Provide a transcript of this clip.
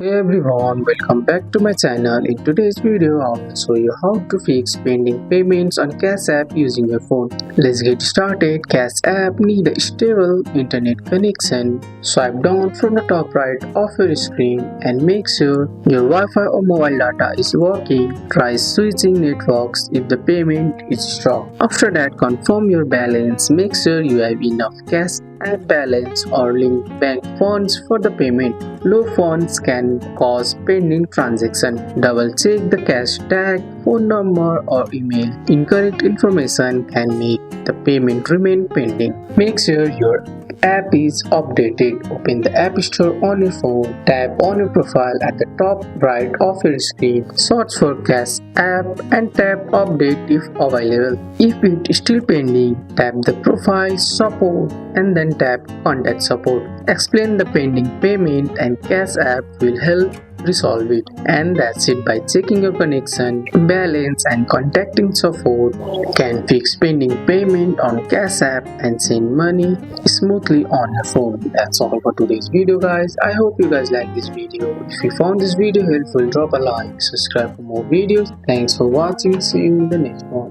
Hey everyone, welcome back to my channel. In today's video, I will show you how to fix pending payments on Cash App using your phone. Let's get started. Cash App need a stable internet connection. Swipe down from the top right of your screen and make sure your Wi-Fi or mobile data is working. Try switching networks if the payment is stopped. After that, confirm your balance. Make sure you have enough cash app balance or link bank funds for the payment. Low funds can cause pending transaction. Double check the cash tag, phone number or email. Incorrect information can make the payment remain pending. Make sure your app is updated. Open the App Store on your phone. Tap on your profile at the top right of your screen. Search for Cash App and tap Update if available. If it is still pending, tap the Profile Support and then tap Contact Support. Explain the pending payment and Cash App will help resolve it. And that's it. By checking your connection, balance and contacting support can fix pending payment on Cash App and send money smoothly on your phone. That's all for today's video guys. I hope you guys like this video. If you found this video helpful, drop a like, subscribe for more videos. Thanks for watching. See you in the next one.